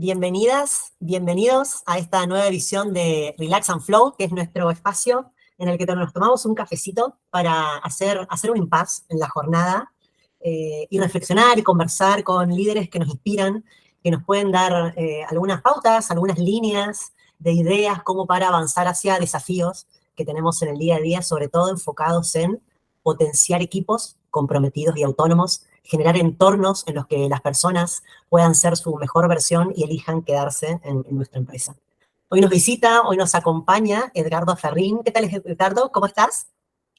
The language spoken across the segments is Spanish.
Bienvenidas, bienvenidos a esta nueva edición de Relax and Flow, que es nuestro espacio en el que nos tomamos un cafecito para hacer un impasse en la jornada y reflexionar y conversar con líderes que nos inspiran, que nos pueden dar algunas pautas, algunas líneas de ideas como para avanzar hacia desafíos que tenemos en el día a día, sobre todo enfocados en potenciar equipos comprometidos y autónomos, generar entornos en los que las personas puedan ser su mejor versión y elijan quedarse en nuestra empresa. Hoy nos visita, hoy nos acompaña Edgardo Ferrín. ¿Qué tal, Edgardo? ¿Cómo estás?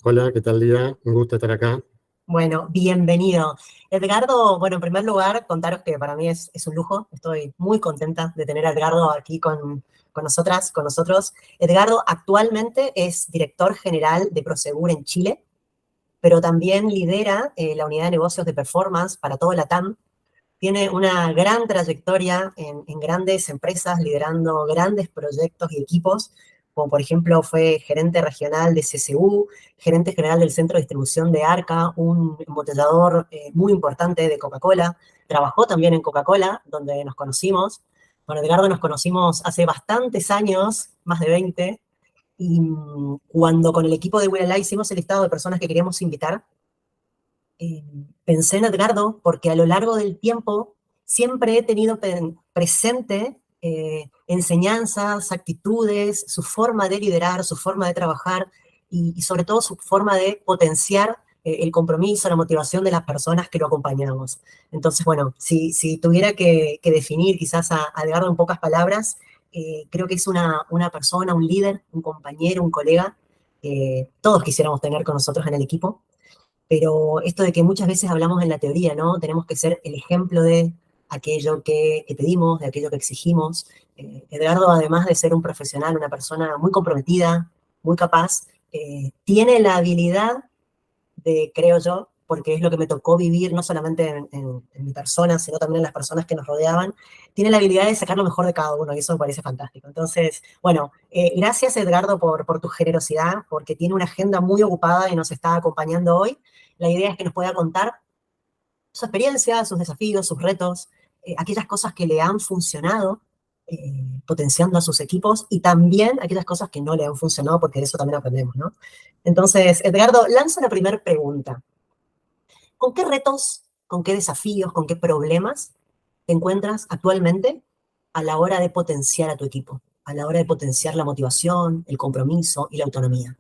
Hola, ¿qué tal, Lía? Un gusto estar acá. Bueno, bienvenido. Edgardo, bueno, en primer lugar, contaros que para mí es un lujo. Estoy muy contenta de tener a Edgardo aquí con nosotras, con nosotros. Edgardo actualmente es director general de Prosegur en Chile, pero también lidera la unidad de negocios de performance para todo LATAM. Tiene una gran trayectoria en grandes empresas, liderando grandes proyectos y equipos, como por ejemplo fue gerente regional de CCU, gerente general del centro de distribución de Arca, un embotellador muy importante de Coca-Cola. Trabajó también en Coca-Cola, donde nos conocimos. Con Edgardo nos conocimos hace bastantes años, más de 20, y cuando con el equipo de Will hicimos el listado de personas que queríamos invitar, pensé en Edgardo porque a lo largo del tiempo siempre he tenido presente enseñanzas, actitudes, su forma de liderar, su forma de trabajar y sobre todo su forma de potenciar el compromiso, la motivación de las personas que lo acompañamos. Entonces, bueno, si tuviera que definir quizás a Edgardo en pocas palabras, creo que es una persona, un líder, un compañero, un colega que todos quisiéramos tener con nosotros en el equipo. Pero esto de que muchas veces hablamos en la teoría, ¿no? Tenemos que ser el ejemplo de aquello que pedimos, de aquello que exigimos. Edgardo, además de ser un profesional, una persona muy comprometida, muy capaz, tiene la habilidad de, creo yo, porque es lo que me tocó vivir, no solamente en mi persona, sino también en las personas que nos rodeaban, tiene la habilidad de sacar lo mejor de cada uno y eso me parece fantástico. Entonces, bueno, gracias Edgardo por tu generosidad, porque tiene una agenda muy ocupada y nos está acompañando hoy. La idea es que nos pueda contar su experiencia, sus desafíos, sus retos, aquellas cosas que le han funcionado potenciando a sus equipos y también aquellas cosas que no le han funcionado, porque de eso también aprendemos, ¿no? Entonces, Edgardo, lanza la primera pregunta. ¿Con qué retos, con qué desafíos, con qué problemas te encuentras actualmente a la hora de potenciar a tu equipo, a la hora de potenciar la motivación, el compromiso y la autonomía?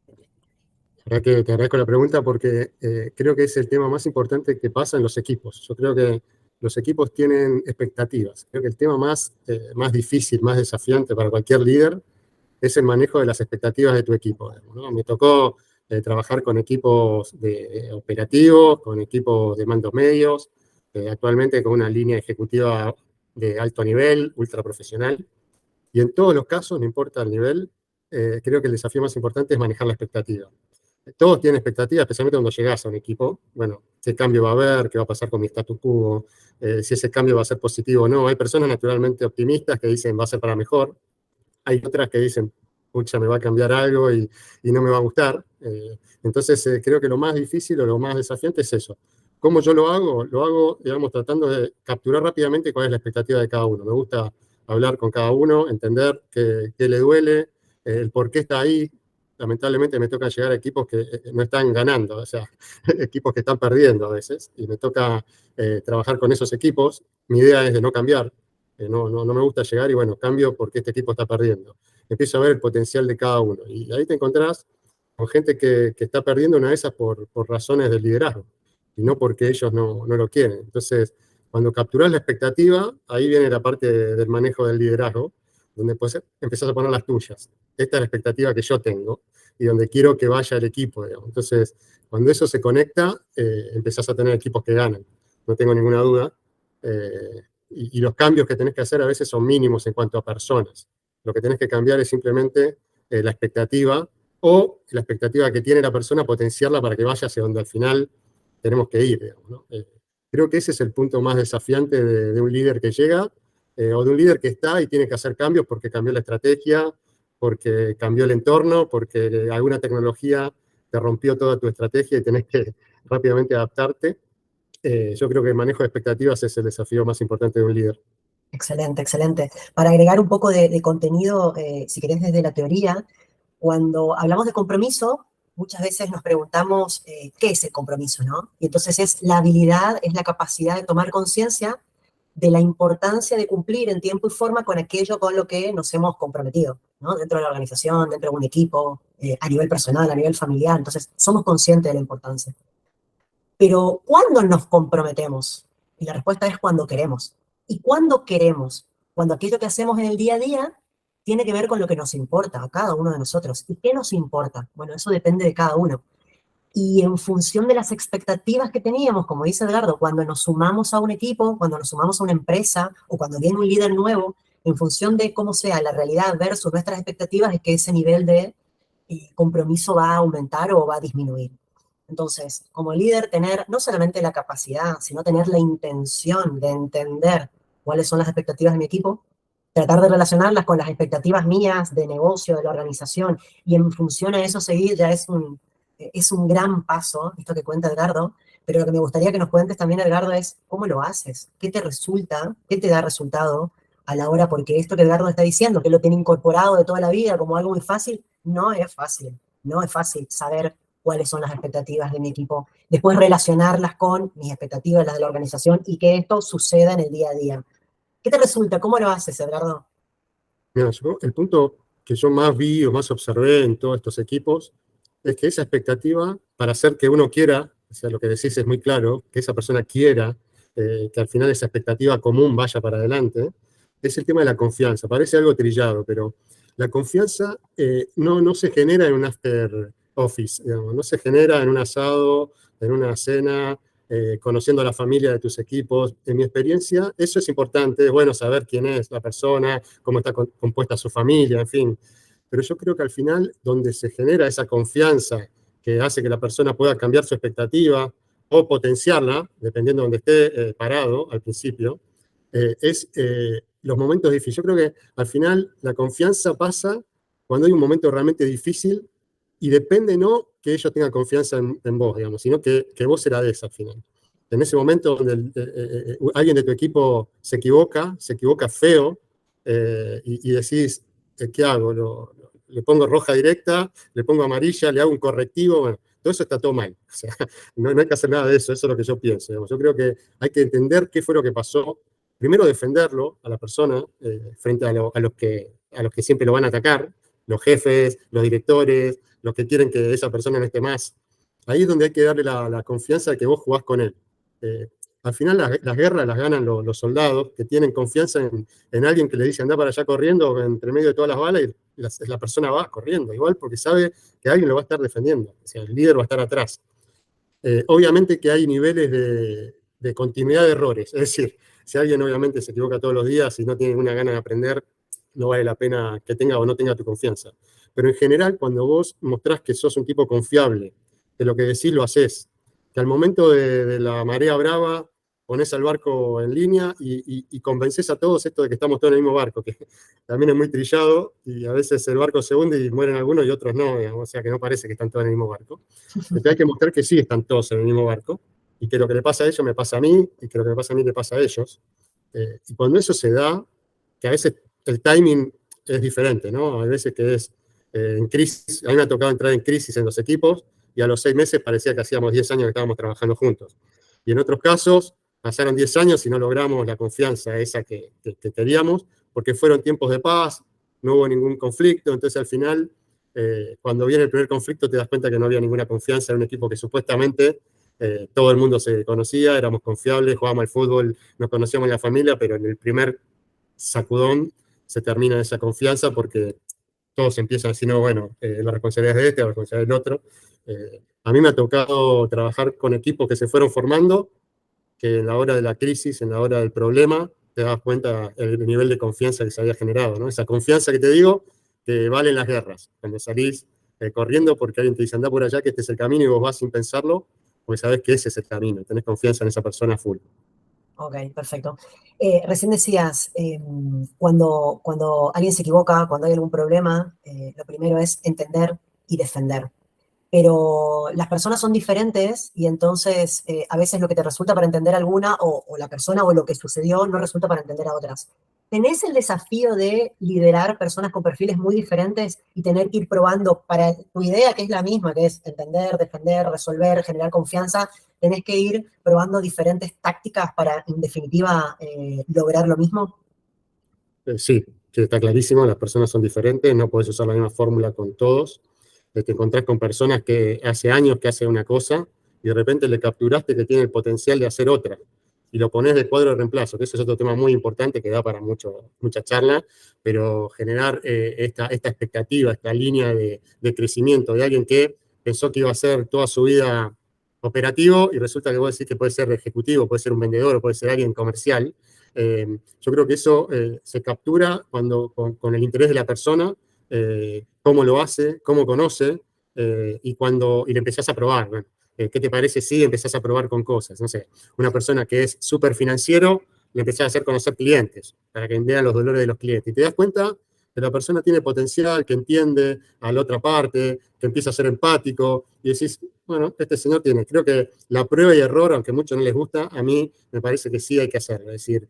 La verdad que te agradezco la pregunta porque creo que es el tema más importante que pasa en los equipos. Yo creo que los equipos tienen expectativas. Creo que el tema más difícil, más desafiante para cualquier líder es el manejo de las expectativas de tu equipo, ¿no? Me tocó trabajar con equipos operativos, con equipos de mandos medios, actualmente con una línea ejecutiva de alto nivel, ultra profesional. Y en todos los casos, no importa el nivel, creo que el desafío más importante es manejar la expectativa. Todos tienen expectativas, especialmente cuando llegas a un equipo. Bueno, qué cambio va a haber, qué va a pasar con mi status quo, si ese cambio va a ser positivo o no. Hay personas naturalmente optimistas que dicen va a ser para mejor. Hay otras que dicen, pucha, me va a cambiar algo y no me va a gustar. Entonces, creo que lo más difícil o lo más desafiante es eso. ¿Cómo yo lo hago? Lo hago, digamos, tratando de capturar rápidamente cuál es la expectativa de cada uno. Me gusta hablar con cada uno, entender qué le duele, el por qué está ahí. Lamentablemente me toca llegar a equipos que no están ganando, o sea, equipos que están perdiendo a veces, y me toca trabajar con esos equipos. Mi idea es de no cambiar, no me gusta llegar y bueno, cambio porque este equipo está perdiendo. Empiezo a ver el potencial de cada uno, y ahí te encontrás con gente que está perdiendo una de esas por razones del liderazgo, y no porque ellos no lo quieren. Entonces, cuando capturás la expectativa, ahí viene la parte del manejo del liderazgo, donde pues empezás a poner las tuyas. Esta es la expectativa que yo tengo y donde quiero que vaya el equipo, digamos. Entonces, cuando eso se conecta, empezás a tener equipos que ganan, no tengo ninguna duda. Y los cambios que tenés que hacer a veces son mínimos en cuanto a personas. Lo que tenés que cambiar es simplemente la expectativa o la expectativa que tiene la persona, potenciarla para que vaya hacia donde al final tenemos que ir, digamos, ¿no? Creo que ese es el punto más desafiante de un líder que llega o de un líder que está y tiene que hacer cambios porque cambió la estrategia, porque cambió el entorno, porque alguna tecnología te rompió toda tu estrategia y tenés que rápidamente adaptarte. Yo creo que el manejo de expectativas es el desafío más importante de un líder. Excelente, excelente. Para agregar un poco de contenido, si querés desde la teoría, cuando hablamos de compromiso, muchas veces nos preguntamos qué es el compromiso, ¿no? Y entonces es la habilidad, es la capacidad de tomar conciencia de la importancia de cumplir en tiempo y forma con aquello con lo que nos hemos comprometido, ¿no? Dentro de la organización, dentro de un equipo, a nivel personal, a nivel familiar. Entonces, somos conscientes de la importancia. Pero, ¿cuándo nos comprometemos? Y la respuesta es cuando queremos. ¿Y cuándo queremos? Cuando aquello que hacemos en el día a día tiene que ver con lo que nos importa a cada uno de nosotros. ¿Y qué nos importa? Bueno, eso depende de cada uno. Y en función de las expectativas que teníamos, como dice Edgardo, cuando nos sumamos a un equipo, cuando nos sumamos a una empresa o cuando viene un líder nuevo, en función de cómo sea la realidad versus nuestras expectativas, es que ese nivel de compromiso va a aumentar o va a disminuir. Entonces, como líder, tener no solamente la capacidad, sino tener la intención de entender cuáles son las expectativas de mi equipo, tratar de relacionarlas con las expectativas mías de negocio, de la organización, y en función a eso seguir ya es un gran paso, esto que cuenta Edgardo, pero lo que me gustaría que nos cuentes también, Edgardo, es cómo lo haces, qué te resulta, qué te da resultado a la hora, porque esto que Edgardo está diciendo, que lo tiene incorporado de toda la vida como algo muy fácil, no es fácil, no es fácil saber cuáles son las expectativas de mi equipo, después relacionarlas con mis expectativas, las de la organización, y que esto suceda en el día a día. ¿Qué te resulta? ¿Cómo lo haces, Edgardo? Mira, el punto que yo más vi o más observé en todos estos equipos es que esa expectativa, para hacer que uno quiera, o sea, lo que decís es muy claro, que esa persona quiera, que al final esa expectativa común vaya para adelante, es el tema de la confianza. Parece algo trillado, pero la confianza no se genera en un after office, digamos, no se genera en un asado, en una cena, conociendo a la familia de tus equipos. En mi experiencia, eso es importante, es bueno saber quién es la persona, cómo está compuesta su familia, en fin. Pero yo creo que al final, donde se genera esa confianza que hace que la persona pueda cambiar su expectativa o potenciarla, dependiendo de donde esté parado al principio, es los momentos difíciles. Yo creo que al final la confianza pasa cuando hay un momento realmente difícil y depende no que ellos tengan confianza en vos, digamos, sino que vos se la des al final. En ese momento donde alguien de tu equipo se equivoca feo, y decís, ¿qué hago? ¿Le pongo roja directa? ¿Le pongo amarilla? ¿Le hago un correctivo? Bueno, todo eso está todo mal. O sea, no hay que hacer nada de eso, eso es lo que yo pienso. Digamos. Yo creo que hay que entender qué fue lo que pasó. Primero defenderlo a la persona frente a los que siempre lo van a atacar, los jefes, los directores, los que quieren que esa persona no esté más. Ahí es donde hay que darle la confianza de que vos jugás con él. Al final las guerras las ganan los soldados que tienen confianza en alguien que le dice anda para allá corriendo entre medio de todas las balas y la persona va corriendo, igual porque sabe que alguien lo va a estar defendiendo, o sea, el líder va a estar atrás. Obviamente que hay niveles de continuidad de errores, es decir, si alguien obviamente se equivoca todos los días y no tiene ninguna gana de aprender, no vale la pena que tenga o no tenga tu confianza. Pero en general, cuando vos mostrás que sos un tipo confiable, que lo que decís lo haces, que al momento de la marea brava ponés al barco en línea y convences a todos esto de que estamos todos en el mismo barco, que también es muy trillado y a veces el barco se hunde y mueren algunos y otros no, digamos, o sea que no parece que están todos en el mismo barco. Entonces hay que mostrar que sí están todos en el mismo barco y que lo que le pasa a ellos me pasa a mí y que lo que me pasa a mí le pasa a ellos. Y cuando eso se da, que a veces el timing es diferente, ¿no? Hay veces que es en crisis, a mí me ha tocado entrar en crisis en los equipos y a los 6 meses parecía que hacíamos 10 años que estábamos trabajando juntos. Y en otros casos pasaron 10 años y no logramos la confianza esa que queríamos, porque fueron tiempos de paz, no hubo ningún conflicto, entonces al final, cuando viene el primer conflicto te das cuenta que no había ninguna confianza en un equipo que supuestamente todo el mundo se conocía, éramos confiables, jugábamos al fútbol, nos conocíamos en la familia, pero en el primer sacudón se termina esa confianza porque todos empiezan a decir, no, bueno, la responsabilidad es de este, la responsabilidad es del otro. A mí me ha tocado trabajar con equipos que se fueron formando, que en la hora de la crisis, en la hora del problema, te das cuenta el nivel de confianza que se había generado, ¿no? Esa confianza que te digo, que vale en las guerras, cuando salís corriendo porque alguien te dice, anda por allá, que este es el camino, y vos vas sin pensarlo, porque sabés que ese es el camino, tenés confianza en esa persona full. Ok, perfecto. Recién decías, cuando alguien se equivoca, cuando hay algún problema, lo primero es entender y defender. Pero las personas son diferentes y entonces a veces lo que te resulta para entender a alguna o la persona o lo que sucedió no resulta para entender a otras. ¿tenés el desafío de liderar personas con perfiles muy diferentes y tener que ir probando para tu idea, que es la misma, que es entender, defender, resolver, generar confianza? ¿Tenés que ir probando diferentes tácticas para, en definitiva, lograr lo mismo? Sí, que está clarísimo, las personas son diferentes, no puedes usar la misma fórmula con todos. Te encontrás con personas que hace años que hacen una cosa y de repente le capturaste que tiene el potencial de hacer otra. Y lo pones de cuadro de reemplazo, que ese es otro tema muy importante que da para mucha charla, pero generar esta expectativa, esta línea de crecimiento de alguien que pensó que iba a ser toda su vida operativo y resulta que vos decís que puede ser ejecutivo, puede ser un vendedor, puede ser alguien comercial. Yo creo que eso se captura con el interés de la persona, cómo lo hace, cómo conoce, y le empezás a probar. Bueno, ¿qué te parece si empezás a probar con cosas? No sé, una persona que es súper financiero, le empezás a hacer conocer clientes, para que vean los dolores de los clientes. Y te das cuenta que la persona tiene potencial, que entiende a la otra parte, que empieza a ser empático, y decís, bueno, este señor tiene. Creo que la prueba y error, aunque a muchos no les gusta, a mí me parece que sí hay que hacerlo. Es decir,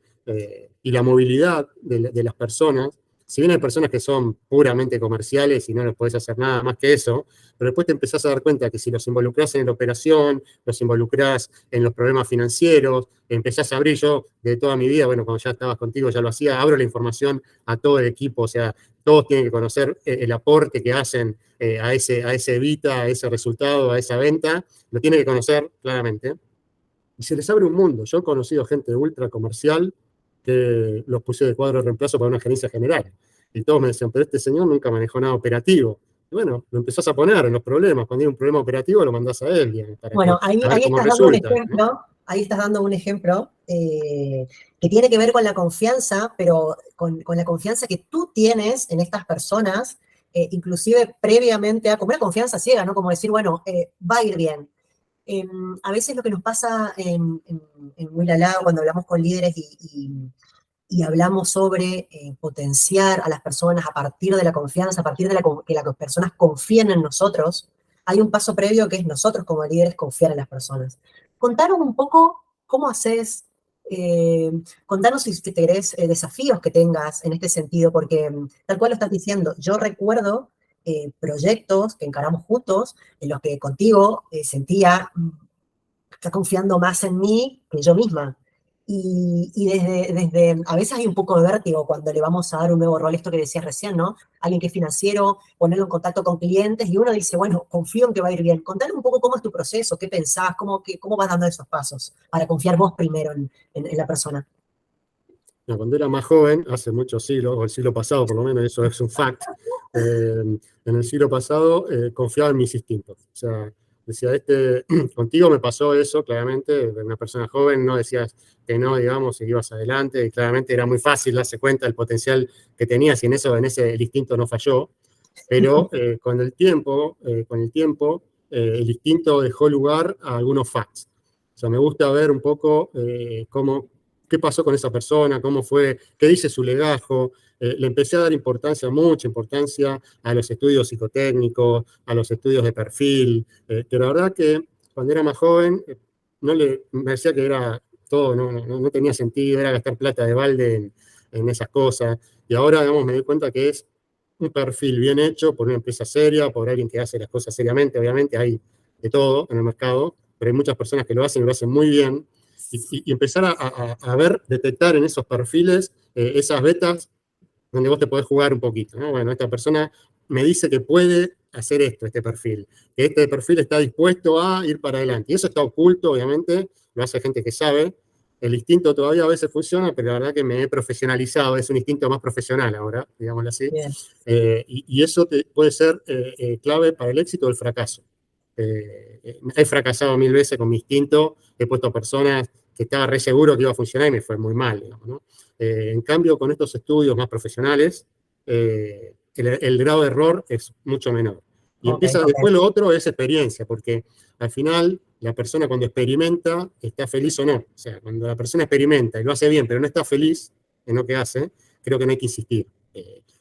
y la movilidad de las personas, si bien hay personas que son puramente comerciales y no les podés hacer nada más que eso, pero después te empezás a dar cuenta que si los involucrás en la operación, los involucrás en los problemas financieros, empezás a abrir. Yo de toda mi vida, bueno, cuando ya estabas contigo ya lo hacía, abro la información a todo el equipo, o sea, todos tienen que conocer el aporte que hacen a ese Evita, a ese resultado, a esa venta, lo tienen que conocer claramente. Y se les abre un mundo. Yo he conocido gente ultra comercial que los puse de cuadro de reemplazo para una gerencia general. Y todos me decían, pero este señor nunca manejó nada operativo. Y bueno, lo empezás a poner en los problemas. Cuando hay un problema operativo, lo mandás a él, digamos, Bueno, a ver ahí cómo estás dando un resulta, ¿no? ejemplo, ahí estás dando un ejemplo que tiene que ver con la confianza, pero con la confianza que tú tienes en estas personas, inclusive previamente a como una confianza ciega, ¿no? Como decir, bueno, va a ir bien. A veces lo que nos pasa en Wilalao cuando hablamos con líderes y hablamos sobre potenciar a las personas a partir de la confianza, a partir de que las personas confíen en nosotros, hay un paso previo que es nosotros como líderes confiar en las personas. Contanos un poco cómo haces, eh, contanos si te querés desafíos que tengas en este sentido, porque tal cual lo estás diciendo, yo recuerdo proyectos que encaramos juntos en los que contigo sentía está confiando más en mí que yo misma. Y desde, a veces hay un poco de vértigo cuando le vamos a dar un nuevo rol, esto que decías recién, ¿no? Alguien que es financiero, ponerlo en contacto con clientes y uno dice, bueno, confío en que va a ir bien. Contale un poco cómo es tu proceso, qué pensás, cómo vas dando esos pasos para confiar vos primero en la persona. No, cuando era más joven, hace muchos siglos, o el siglo pasado por lo menos, eso es un fact, en el siglo pasado confiaba en mis instintos. O sea, decía, contigo me pasó eso, claramente, de una persona joven, no decías que no, digamos, y ibas adelante, y claramente era muy fácil darse cuenta del potencial que tenías, y en ese el instinto no falló, pero el instinto dejó lugar a algunos facts. O sea, me gusta ver un poco qué pasó con esa persona, cómo fue, qué dice su legajo. Le empecé a dar mucha importancia a los estudios psicotécnicos, a los estudios de perfil, que la verdad que cuando era más joven me decía que era todo, no tenía sentido, era gastar plata de balde en esas cosas. Y ahora, digamos, me doy cuenta que es un perfil bien hecho por una empresa seria, por alguien que hace las cosas seriamente. Obviamente hay de todo en el mercado, pero hay muchas personas que lo hacen y lo hacen muy bien. Y empezar a ver, detectar en esos perfiles esas betas donde vos te podés jugar un poquito, ¿no? Bueno, esta persona me dice que puede hacer esto, este perfil, que este perfil está dispuesto a ir para adelante. Y eso está oculto, obviamente, lo hace gente que sabe. El instinto todavía a veces funciona, pero la verdad que me he profesionalizado, es un instinto más profesional ahora, digámoslo así. Bien. Y eso puede ser clave para el éxito o el fracaso. He fracasado 1000 veces con mi instinto, he puesto personas que estaba re seguro que iba a funcionar y me fue muy mal, digamos, ¿no? En cambio, con estos estudios más profesionales, el grado de error es mucho menor. Y Okay, después okay. lo otro es experiencia, porque al final la persona cuando experimenta está feliz o no. O sea, cuando la persona experimenta y lo hace bien, pero no está feliz en lo que hace, creo que no hay que insistir.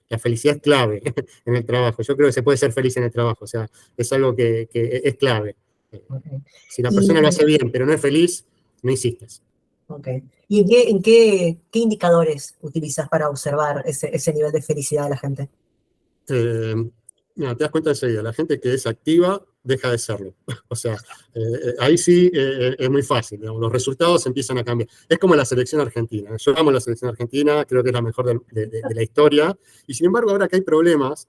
La felicidad es clave en el trabajo. Yo creo que se puede ser feliz en el trabajo, o sea, es algo que es clave. Okay. Si la Y persona lo hace bien, pero no es feliz, no insistas. Ok. ¿Y en qué indicadores utilizas para observar ese nivel de felicidad de la gente? Eh, Mira, te das cuenta enseguida, la gente que es activa deja de serlo. O sea, ahí sí es muy fácil, digamos, los resultados empiezan a cambiar. Es como la selección argentina. Yo amo la selección argentina, creo que es la mejor de la historia, y sin embargo, ahora que hay problemas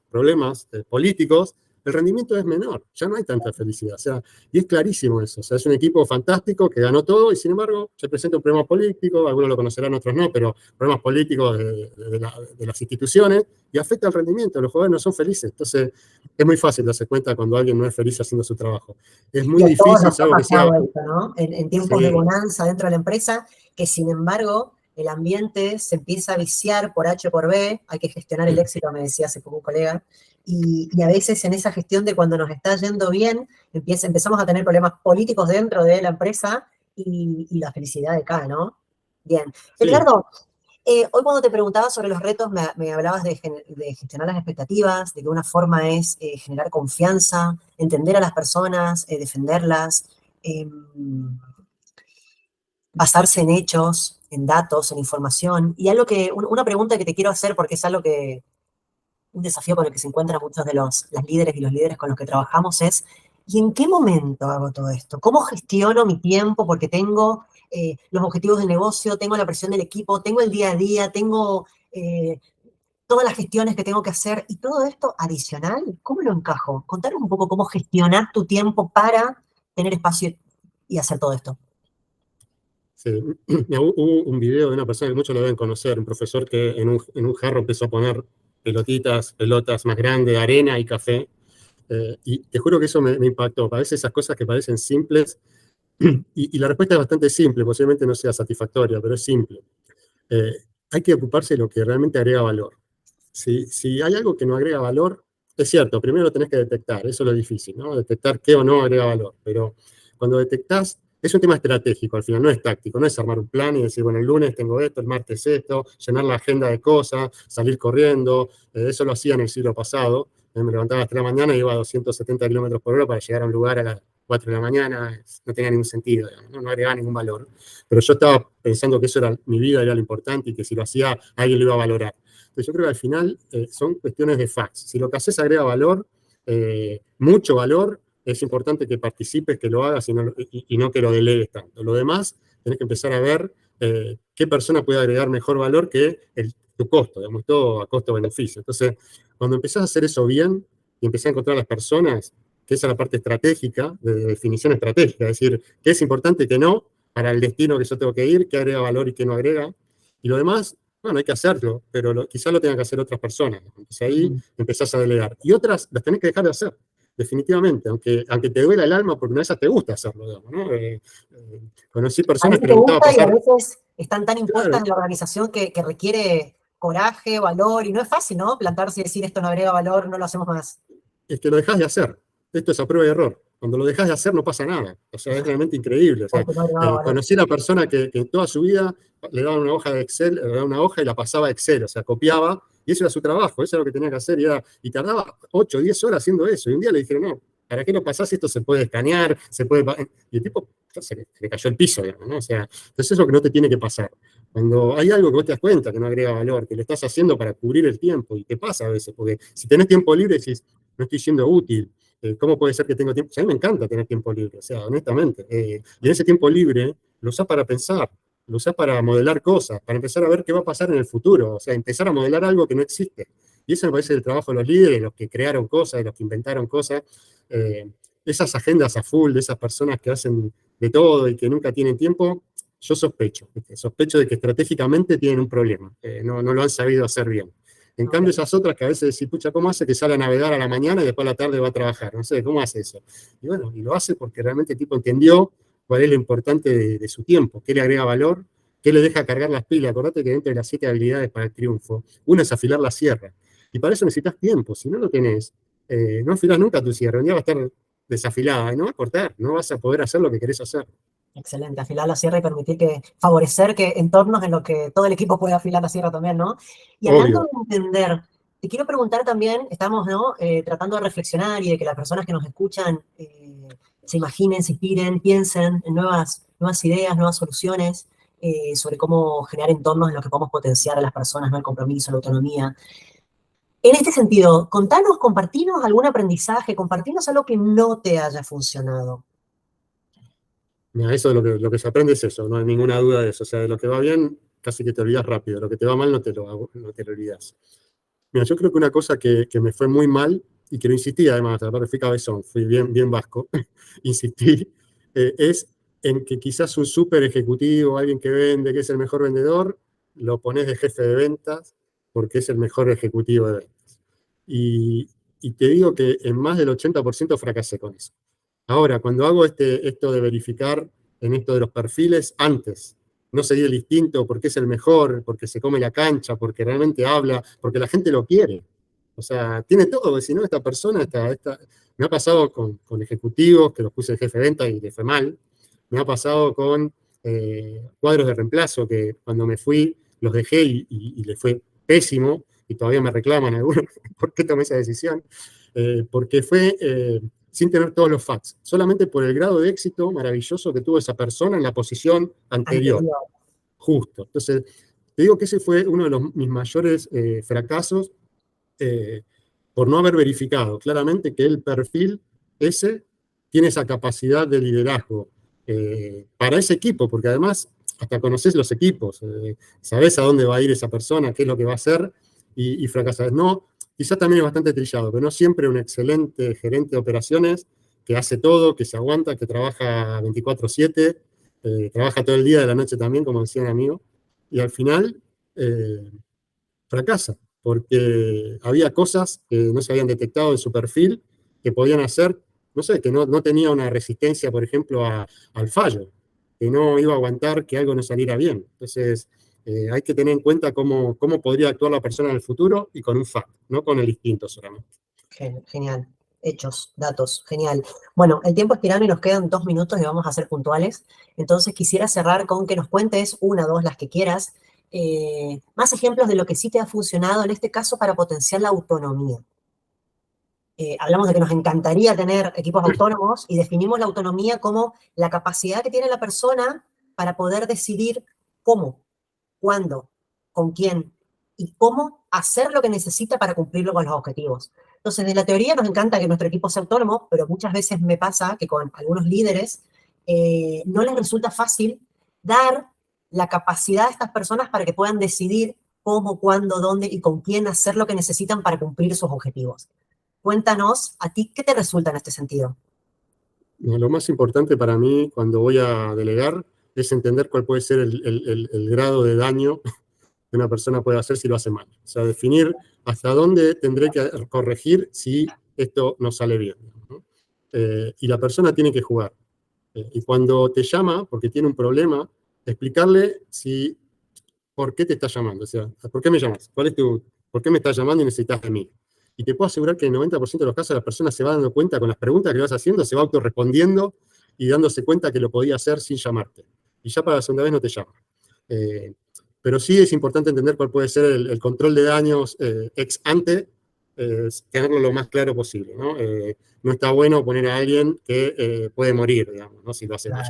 políticos, el rendimiento es menor, ya no hay tanta felicidad. O sea, y es clarísimo eso. O sea, es un equipo fantástico que ganó todo, y sin embargo, se presenta un problema político, algunos lo conocerán, otros no, pero problemas políticos de las instituciones, y afecta el rendimiento, los jugadores no son felices. Entonces, es muy fácil darse cuenta cuando alguien no es feliz haciendo su trabajo. Es muy Y a todos difícil, nos ha salvo que sea... pasado esto, ¿no? En tiempos de Sí, bonanza dentro de la empresa, que sin embargo el ambiente se empieza a viciar por H o por B, hay que gestionar el éxito, me decía hace poco un colega, y a veces en esa gestión de cuando nos está yendo bien, empezamos a tener problemas políticos dentro de la empresa y la felicidad decae, ¿no? Bien. sí, Edgardo, hoy cuando te preguntaba sobre los retos, me hablabas de gestionar las expectativas, de que una forma es generar confianza, entender a las personas, defenderlas, eh, basarse en hechos, en datos, en información. Y una pregunta que te quiero hacer, porque es algo un desafío con el que se encuentran muchos de las líderes y los líderes con los que trabajamos es, ¿y en qué momento hago todo esto? ¿Cómo gestiono mi tiempo? Porque tengo los objetivos de negocio, tengo la presión del equipo, tengo el día a día, tengo todas las gestiones que tengo que hacer y todo esto adicional, ¿cómo lo encajo? Contanos un poco cómo gestionar tu tiempo para tener espacio y hacer todo esto. sí. Hubo un video de una persona que muchos lo deben conocer, un profesor que en un jarro empezó a poner pelotas más grandes de arena y café. Y te juro que eso me impactó. A veces esas cosas que parecen simples, y la respuesta es bastante simple, posiblemente no sea satisfactoria, pero es simple. Eh, Hay que ocuparse de lo que realmente agrega valor. Si hay algo que no agrega valor, es cierto, primero lo tenés que detectar, eso es lo difícil, ¿no? Detectar qué o no agrega valor. Pero cuando detectás, es un tema estratégico al final, no es táctico, no es armar un plan y decir, bueno, el lunes tengo esto, el martes esto, llenar la agenda de cosas, salir corriendo. Eso lo hacía en el siglo pasado. Me levantaba a las 3 de la mañana y iba a 270 kilómetros por hora para llegar a un lugar a las 4 de la mañana. No tenía ningún sentido, digamos, ¿no? No agregaba ningún valor. Pero yo estaba pensando que eso era mi vida, era lo importante y que si lo hacía, alguien lo iba a valorar. Entonces yo creo que al final son cuestiones de facts. Si lo que haces agrega valor, mucho valor, es importante que participes, que lo hagas y no que lo delegues tanto. Lo demás, tenés que empezar a ver qué persona puede agregar mejor valor que tu costo, digamos, todo a costo-beneficio. Entonces, cuando empezás a hacer eso bien y empezás a encontrar las personas, que esa es la parte estratégica, de definición estratégica, es decir, qué es importante y qué no, para el destino que yo tengo que ir, qué agrega valor y qué no agrega. Y lo demás, bueno, hay que hacerlo, pero quizás lo tengan que hacer otras personas. Entonces ahí Mm. empezás a delegar. Y otras las tenés que dejar de hacer, definitivamente, aunque te duela el alma, porque una de esas te gusta hacerlo, digamos, ¿no? Conocí A personas veces que te les gustaba gusta y a pasar, veces están tan impuestas claro, en la organización que requiere coraje, valor, y no es fácil, ¿no? Plantarse y decir esto no agrega valor, no lo hacemos más. es que lo dejas de hacer. Esto es a prueba y error. Cuando lo dejas de hacer no pasa nada. O sea, es realmente increíble. O sea, Porque no agregaba valor. conocí a una persona que en toda su vida le daban una hoja de Excel, le daban una hoja y la pasaba a Excel, o sea, copiaba, y eso era su trabajo, eso era lo que tenía que hacer, y tardaba 8 o 10 horas haciendo eso. Y un día le dijeron, no, ¿para qué lo pasás? Esto se puede escanear, se puede... Y el tipo se le cayó el piso, digamos, ¿no? O sea, entonces eso es lo que no te tiene que pasar. Cuando hay algo que vos te das cuenta que no agrega valor, que lo estás haciendo para cubrir el tiempo, y te pasa a veces, porque si tenés tiempo libre decís, no estoy siendo útil. ¿Cómo puede ser que tengo tiempo? O sea, a mí me encanta tener tiempo libre, o sea, honestamente. Y en ese tiempo libre lo usás para pensar, lo usás para modelar cosas, para empezar a ver qué va a pasar en el futuro, o sea, empezar a modelar algo que no existe. Y eso me parece el trabajo de los líderes, los que crearon cosas, de los que inventaron cosas. Eh, Esas agendas a full, de esas personas que hacen de todo y que nunca tienen tiempo, yo sospecho. ¿Viste? Sospecho de que estratégicamente tienen un problema, no lo han sabido hacer bien. En Ok. cambio, esas otras que a veces decís, pucha, ¿cómo hace que sale a navegar a la mañana y después a la tarde va a trabajar? No sé, ¿cómo hace eso? Y bueno, y lo hace porque realmente el tipo entendió cuál es lo importante de su tiempo, qué le agrega valor, qué le deja cargar las pilas. Acordate que dentro de las 7 habilidades para el triunfo, una es afilar la sierra. Y para eso necesitas tiempo. Si no lo tenés, no afilás nunca tu sierra. Un día va a estar desafilada y no va a cortar, no vas a poder hacer lo que querés hacer. Excelente, afilar la sierra y favorecer que entornos en los que todo el equipo pueda afilar la sierra también, ¿no? Y hablando Obvio. de entender, te quiero preguntar también, estamos, ¿no? Tratando de reflexionar y de que las personas que nos escuchan se imaginen, se inspiren, piensen en nuevas ideas, nuevas soluciones. sobre cómo generar entornos en los que podamos potenciar a las personas, ¿no? El compromiso, la autonomía. En este sentido, compartinos algún aprendizaje, compartinos algo que no te haya funcionado. Mira, eso es lo que se aprende es eso, no hay ninguna duda de eso. O sea, de lo que va bien, casi que te olvidas rápido. Lo que te va mal, no te lo olvidas. Mira, yo creo que una cosa que me fue muy mal, y que lo insistí además, aparte fui cabezón, fui bien vasco, insistí, es en que quizás un súper ejecutivo, alguien que vende, que es el mejor vendedor, lo pones de jefe de ventas porque es el mejor ejecutivo de ventas. Y te digo que en más del 80% fracasé con eso. Ahora, cuando hago esto de verificar en esto de los perfiles, antes, no seguir el instinto porque es el mejor, porque se come la cancha, porque realmente habla, porque la gente lo quiere. O sea, tiene todo, porque si no, esta persona, me ha pasado con ejecutivos que los puse de jefe de venta y les fue mal. Me ha pasado con cuadros de reemplazo que cuando me fui los dejé y les fue pésimo y todavía me reclaman algunos por qué tomé esa decisión. Porque fue sin tener todos los facts, solamente por el grado de éxito maravilloso que tuvo esa persona en la posición anterior. Justo. Entonces, te digo que ese fue uno de mis mayores fracasos por no haber verificado claramente que el perfil ese tiene esa capacidad de liderazgo para ese equipo, porque además hasta conoces los equipos, sabés a dónde va a ir esa persona, qué es lo que va a hacer, y fracasas. No, quizás también es bastante trillado, pero no siempre un excelente gerente de operaciones que hace todo, que se aguanta, que trabaja 24/7, trabaja todo el día, de la noche también, como decía un amigo, y al final fracasa, porque había cosas que no se habían detectado en su perfil que podían hacer, no sé, que no tenía una resistencia, por ejemplo, al fallo, que no iba a aguantar que algo no saliera bien. Entonces, hay que tener en cuenta cómo podría actuar la persona en el futuro y con un fact, no con el instinto solamente. Genial. Hechos, datos, genial. Bueno, el tiempo es tirano y nos quedan 2 minutos y vamos a ser puntuales. Entonces quisiera cerrar con que nos cuentes una, dos, las que quieras, más ejemplos de lo que sí te ha funcionado en este caso para potenciar la autonomía. Hablamos de que nos encantaría tener equipos autónomos y definimos la autonomía como la capacidad que tiene la persona para poder decidir cómo, cuándo, con quién y cómo hacer lo que necesita para cumplirlo con los objetivos. Entonces, en la teoría nos encanta que nuestro equipo sea autónomo, pero muchas veces me pasa que con algunos líderes no les resulta fácil dar la capacidad a estas personas para que puedan decidir cómo, cuándo, dónde y con quién hacer lo que necesitan para cumplir sus objetivos. Cuéntanos, ¿a ti qué te resulta en este sentido? Lo más importante para mí cuando voy a delegar es entender cuál puede ser el grado de daño que una persona puede hacer si lo hace mal. O sea, definir hasta dónde tendré que corregir si esto no sale bien, ¿no? Y la persona tiene que jugar. Y cuando te llama porque tiene un problema, explicarle por qué te está llamando. O sea, ¿por qué me llamas? ¿Por qué me estás llamando y necesitas de mí? Y te puedo asegurar que en el 90% de los casos la persona se va dando cuenta con las preguntas que le vas haciendo, se va autorrespondiendo y dándose cuenta que lo podía hacer sin llamarte. Y ya para la segunda vez no te llama. Pero sí es importante entender cuál puede ser el control de daños ex ante, tenerlo lo más claro posible, ¿no? No está bueno poner a alguien que puede morir, digamos, ¿no? Si lo hace mal.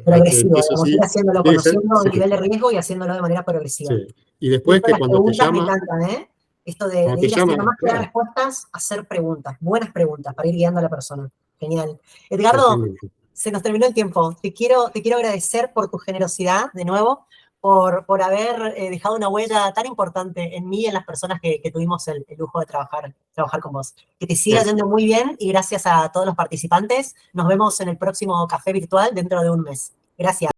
Progresivo, eso ir haciéndolo, conociendo el sí, nivel de riesgo y haciéndolo de manera progresiva. sí. Y después que cuando te llama... Me encantan, ¿eh? Esto de ir haciendo más que dar respuestas, hacer preguntas, buenas preguntas para ir guiando a la persona. Genial. Edgardo, se nos terminó el tiempo. Te quiero agradecer por tu generosidad, de nuevo, por haber dejado una huella tan importante en mí y en las personas que tuvimos el lujo de trabajar con vos. Que te siga yendo muy bien y gracias a todos los participantes. Nos vemos en el próximo café virtual dentro de un mes. Gracias.